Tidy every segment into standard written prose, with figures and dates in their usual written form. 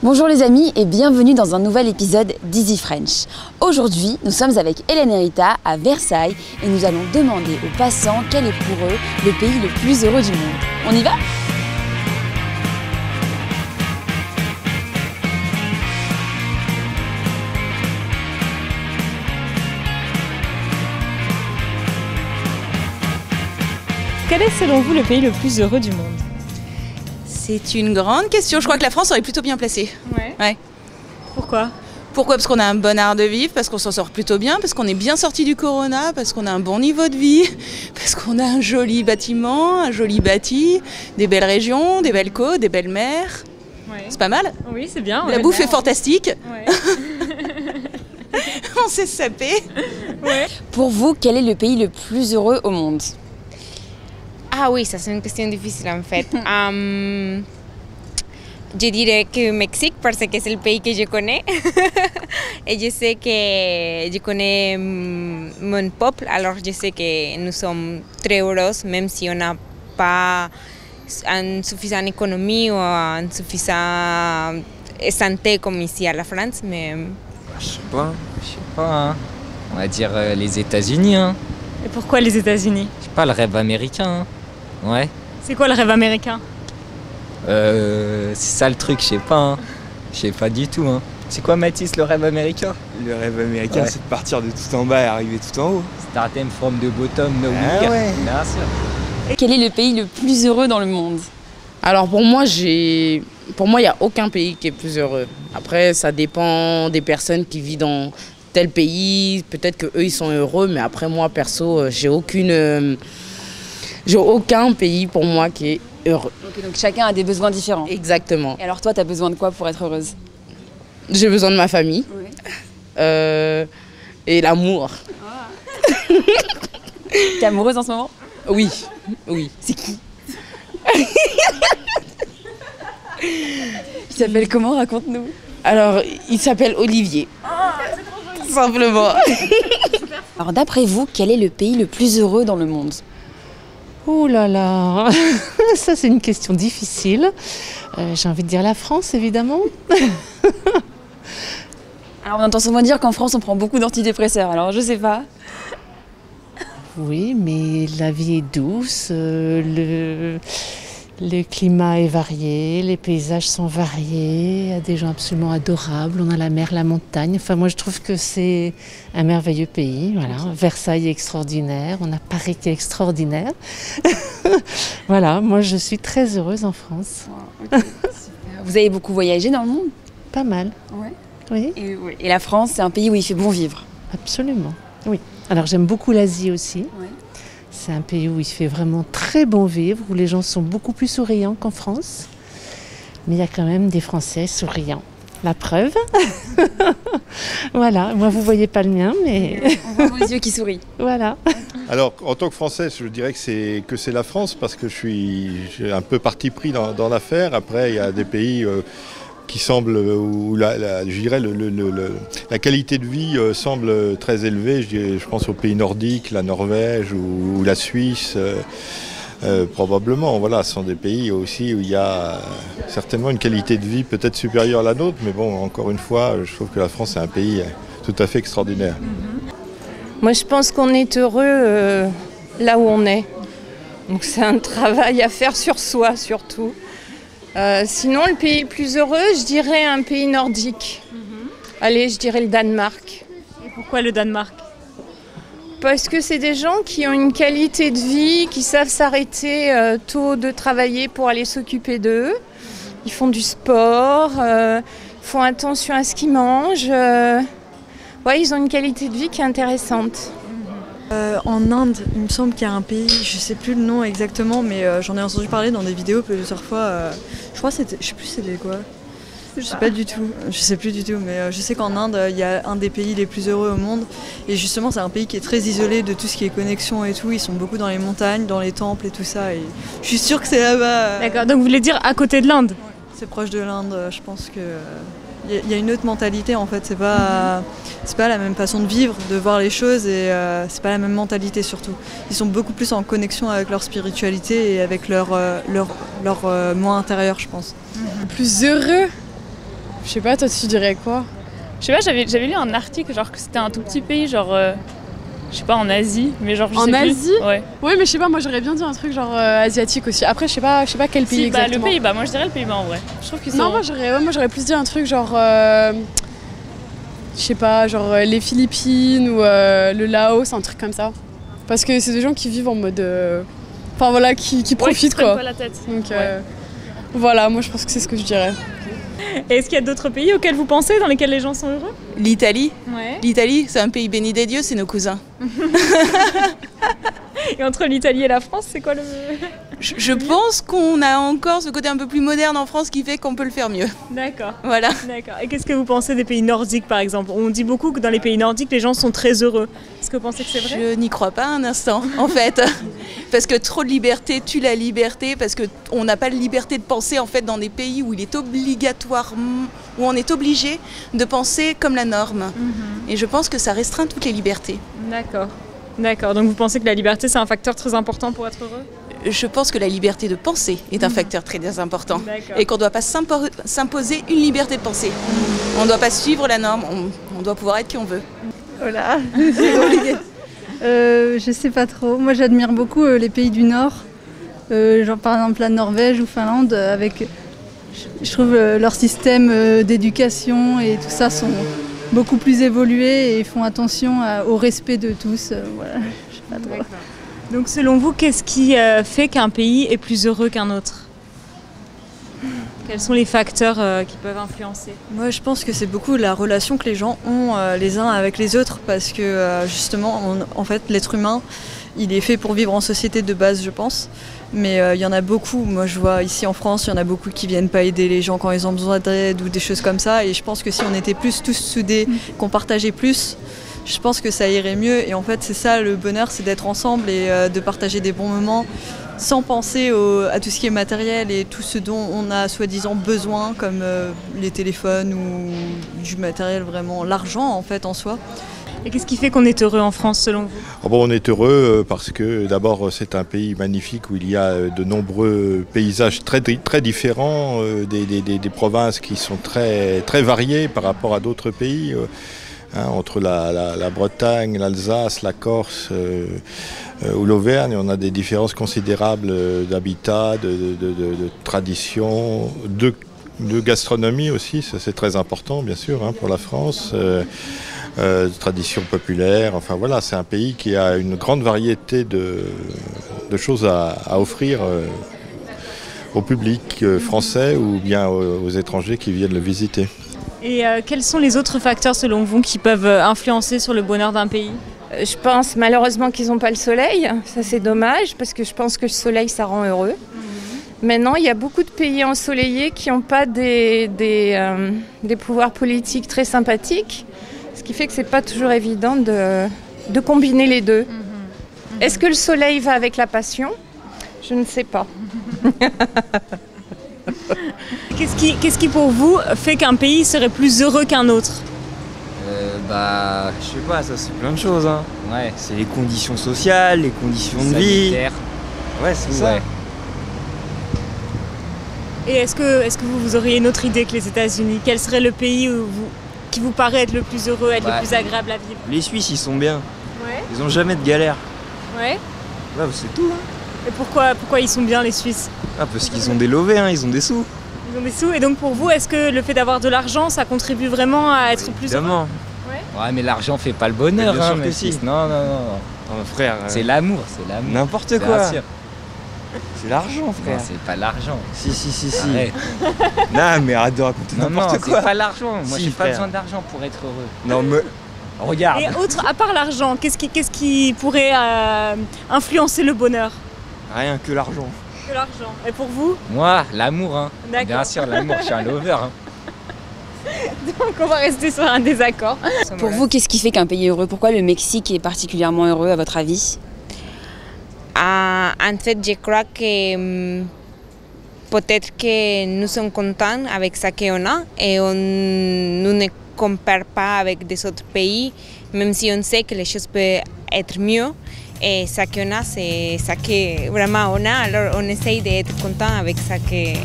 Bonjour les amis et bienvenue dans un nouvel épisode d'Easy French. Aujourd'hui, nous sommes avec Hélène et Rita à Versailles et nous allons demander aux passants quel est pour eux le pays le plus heureux du monde. On y va ? Quel est selon vous le pays le plus heureux du monde ? C'est une grande question. Je crois que la France aurait plutôt bien placée. Ouais. Pourquoi ? Pourquoi ? Parce qu'on a un bon art de vivre, parce qu'on s'en sort plutôt bien, parce qu'on est bien sorti du corona, parce qu'on a un bon niveau de vie, parce qu'on a un joli bâtiment, un joli bâti, des belles régions, des belles côtes, des belles mers. Ouais. C'est pas mal ? Oui, c'est bien. La bouffe est fantastique. Ouais. On s'est sapé. Ouais. Pour vous, quel est le pays le plus heureux au monde ? Ah oui, ça c'est une question difficile en fait. Je dirais que Mexique parce que c'est le pays que je connais. Et je sais que je connais mon peuple, alors je sais que nous sommes très heureux, même si on n'a pas une suffisante économie ou une suffisante santé comme ici à la France. Mais... Je sais pas, hein. On va dire les États-Unis, hein. Et pourquoi les États-Unis ? Je sais pas, le rêve américain, hein. Ouais. C'est quoi le rêve américain ? C'est ça le truc, je sais pas, hein. Je sais pas du tout, hein. C'est quoi Mathis, le rêve américain ? Le rêve américain, Ouais. c'est de partir de tout en bas et arriver tout en haut. Starting from the bottom, no Ah week. ouais. Bien sûr. Quel est le pays le plus heureux dans le monde ? Alors pour moi, il n'y a aucun pays qui est plus heureux. Après, ça dépend des personnes qui vivent dans tel pays. Peut-être qu'eux, ils sont heureux, mais après, moi, perso, j'ai aucun pays pour moi qui est heureux. Ok, donc chacun a des besoins différents. Exactement. Et alors toi, tu as besoin de quoi pour être heureuse ? J'ai besoin de ma famille Oui. et l'amour. T'es amoureuse en ce moment ? Oui. C'est qui ? Il s'appelle comment ? Raconte-nous. Alors, il s'appelle Olivier. Tout simplement. Alors d'après vous, quel est le pays le plus heureux dans le monde ? Oh là là, ça c'est une question difficile. J'ai envie de dire la France, évidemment. Alors on entend souvent dire qu'en France on prend beaucoup d'antidépresseurs, alors je sais pas. Oui, mais la vie est douce, le climat est varié, les paysages sont variés, il y a des gens absolument adorables, on a la mer, la montagne. Enfin, moi je trouve que c'est un merveilleux pays. Voilà. Versailles est extraordinaire, on a Paris qui est extraordinaire. Voilà, moi je suis très heureuse en France. Vous avez beaucoup voyagé dans le monde ? Pas mal. Ouais. Oui, Et la France, c'est un pays où il fait bon vivre. absolument. Oui. Alors j'aime beaucoup l'Asie aussi. Ouais. C'est un pays où il fait vraiment très bon vivre, où les gens sont beaucoup plus souriants qu'en France. Mais il y a quand même des Français souriants. La preuve. Voilà, moi vous voyez pas le mien, mais On voit vos yeux qui sourient. voilà. Alors, en tant que Français, je dirais que c'est la France parce que j'ai un peu parti pris dans l'affaire. Après, il y a des pays qui semblent, où je dirais la qualité de vie semble très élevée. Je pense aux pays nordiques, la Norvège ou la Suisse. Probablement, voilà, ce sont des pays aussi où il y a certainement une qualité de vie peut-être supérieure à la nôtre. Mais bon, encore une fois, je trouve que la France est un pays tout à fait extraordinaire. Moi, je pense qu'on est heureux là où on est. Donc, c'est un travail à faire sur soi, surtout. Sinon, le pays le plus heureux, je dirais un pays nordique. Allez, je dirais le Danemark. Et pourquoi le Danemark ? Parce que c'est des gens qui ont une qualité de vie, qui savent s'arrêter tôt de travailler pour aller s'occuper d'eux. Ils font du sport, font attention à ce qu'ils mangent. Ouais, ils ont une qualité de vie qui est intéressante. En Inde, il me semble qu'il y a un pays, je sais plus le nom exactement, mais j'en ai entendu parler dans des vidéos plusieurs fois. Je crois que c'était, je sais plus c'était quoi. Je sais pas du tout, je sais plus du tout, mais je sais qu'en Inde, il y a un des pays les plus heureux au monde. Et justement, c'est un pays qui est très isolé de tout ce qui est connexion et tout. Ils sont beaucoup dans les montagnes, dans les temples et tout ça. Et je suis sûre que c'est là-bas. D'accord, donc vous voulez dire à côté de l'Inde ? C'est proche de l'Inde, je pense que... Il y a une autre mentalité en fait, c'est pas la même façon de vivre, de voir les choses et c'est pas la même mentalité surtout. Ils sont beaucoup plus en connexion avec leur spiritualité et avec leur moi intérieur, je pense. Le plus heureux, Je sais pas, toi tu dirais quoi? Je sais pas, j'avais lu un article genre que c'était un tout petit pays, genre je sais pas, en Asie, mais genre je sais En plus. Asie? Ouais. Ouais, mais je sais pas, moi j'aurais bien dit un truc genre asiatique aussi. Après, je sais pas quel pays Si, bah, exactement. le Pays-Bas, moi je dirais le Pays-Bas en vrai. Je trouve qu'ils sont... Non, moi j'aurais plus dit un truc genre je sais pas, genre les Philippines ou le Laos, un truc comme ça. Parce que c'est des gens qui vivent en mode enfin voilà, qui profitent qui se prennent quoi. pas la tête. Donc voilà, moi je pense que c'est ce que je dirais. Et est-ce qu'il y a d'autres pays auxquels vous pensez, dans lesquels les gens sont heureux? L'Italie. Ouais. L'Italie, c'est un pays béni des dieux, c'est nos cousins. Et entre l'Italie et la France, c'est quoi le... Je pense qu'on a encore ce côté un peu plus moderne en France qui fait qu'on peut le faire mieux. D'accord. Voilà. D'accord. Et qu'est-ce que vous pensez des pays nordiques par exemple? On dit beaucoup que dans les pays nordiques, les gens sont très heureux. Est-ce que vous pensez que c'est vrai? Je n'y crois pas un instant, en fait. Parce que trop de liberté tue la liberté, parce qu'on n'a pas de liberté de penser en fait dans des pays où il est obligatoirement, où on est obligé de penser comme la norme. Et je pense que ça restreint toutes les libertés. D'accord. D'accord. Donc vous pensez que la liberté c'est un facteur très important pour être heureux? Je pense que la liberté de penser est un facteur très important. Et qu'on ne doit pas s'imposer une liberté de penser. On ne doit pas suivre la norme, on doit pouvoir être qui on veut. Voilà, c'est compliqué. Je sais pas trop. Moi j'admire beaucoup les pays du Nord, genre par exemple la Norvège ou Finlande, avec, je trouve leur système d'éducation et tout ça sont beaucoup plus évolués et font attention au respect de tous. Voilà, je sais pas trop. Donc selon vous, qu'est-ce qui fait qu'un pays est plus heureux qu'un autre? Quels sont les facteurs qui peuvent influencer? Moi, je pense que c'est beaucoup la relation que les gens ont les uns avec les autres, parce que justement, en fait, l'être humain, il est fait pour vivre en société de base, je pense. Mais il y en a beaucoup, moi je vois ici en France, il y en a beaucoup qui viennent pas aider les gens quand ils ont besoin d'aide ou des choses comme ça. Et je pense que si on était plus tous soudés, qu'on partageait plus, je pense que ça irait mieux. Et en fait, c'est ça le bonheur, c'est d'être ensemble et de partager des bons moments sans penser à tout ce qui est matériel et tout ce dont on a soi-disant besoin, comme les téléphones ou du matériel, vraiment l'argent en fait en soi. Et qu'est-ce qui fait qu'on est heureux en France selon vous? On est heureux parce que d'abord c'est un pays magnifique où il y a de nombreux paysages très différents, des provinces qui sont très variées par rapport à d'autres pays. Entre la Bretagne, l'Alsace, la Corse ou l'Auvergne, on a des différences considérables d'habitat, de tradition, de gastronomie aussi, ça c'est très important bien sûr pour la France, tradition populaire, enfin voilà, c'est un pays qui a une grande variété de choses à offrir au public français ou bien aux étrangers qui viennent le visiter. Et quels sont les autres facteurs selon vous qui peuvent influencer sur le bonheur d'un pays? Je pense malheureusement qu'ils n'ont pas le soleil, ça c'est dommage parce que je pense que le soleil ça rend heureux. Maintenant il y a beaucoup de pays ensoleillés qui n'ont pas des pouvoirs politiques très sympathiques, ce qui fait que c'est pas toujours évident de combiner les deux. Est-ce que le soleil va avec la passion? Je ne sais pas. Qu'est-ce qui pour vous fait qu'un pays serait plus heureux qu'un autre? Je sais pas, ça c'est plein de choses. Ouais. C'est les conditions sociales, les conditions de vie. Ouais, c'est ça. Ouais. Et est-ce que vous auriez une autre idée que les États-Unis? Quel serait le pays qui vous paraît être le plus heureux, être le plus agréable à vivre? Les Suisses, ils sont bien. Ouais. Ils ont jamais de galère. Ouais. Ouais, c'est tout. Et pourquoi ils sont bien les Suisses? Parce qu'ils ont des lovés, ils ont des sous. Ils ont des sous. Et donc pour vous, est-ce que le fait d'avoir de l'argent, ça contribue vraiment à être plus heureux? Évidemment. Ouais, mais l'argent fait pas le bonheur. Bien sûr que si. Non. Frère. C'est l'amour, N'importe quoi. C'est l'argent, frère. Non, c'est pas l'argent. Si. Arrête. Non, mais arrête de raconter n'importe quoi. C'est pas l'argent. Moi, Si, j'ai pas frère. besoin d'argent pour être heureux. Non, mais regarde. Et à part l'argent, qu'est-ce qui pourrait influencer le bonheur? Rien que l'argent. Que l'argent. Et pour vous? Moi, l'amour. D'accord. Bien sûr, l'amour. Je suis un lover. Donc on va rester sur un désaccord. Pour vous, qu'est-ce qui fait qu'un pays est heureux? Pourquoi le Mexique est particulièrement heureux à votre avis? En fait, je crois que peut-être que nous sommes contents avec ce qu'on a et nous ne comparons pas avec des autres pays, même si on sait que les choses peuvent être mieux. Et ce qu'on a, c'est ce que vraiment on a, alors on essaye d'être content avec ce qu'il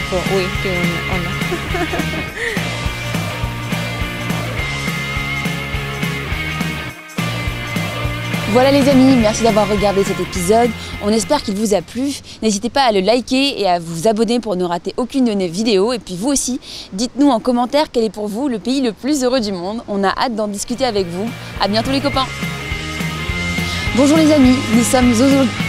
faut, oui, qu'on a. Voilà les amis, merci d'avoir regardé cet épisode. On espère qu'il vous a plu. N'hésitez pas à le liker et à vous abonner pour ne rater aucune de nos vidéos. Et puis vous aussi, dites-nous en commentaire quel est pour vous le pays le plus heureux du monde. On a hâte d'en discuter avec vous. À bientôt les copains. Bonjour les amis, nous sommes aujourd'hui...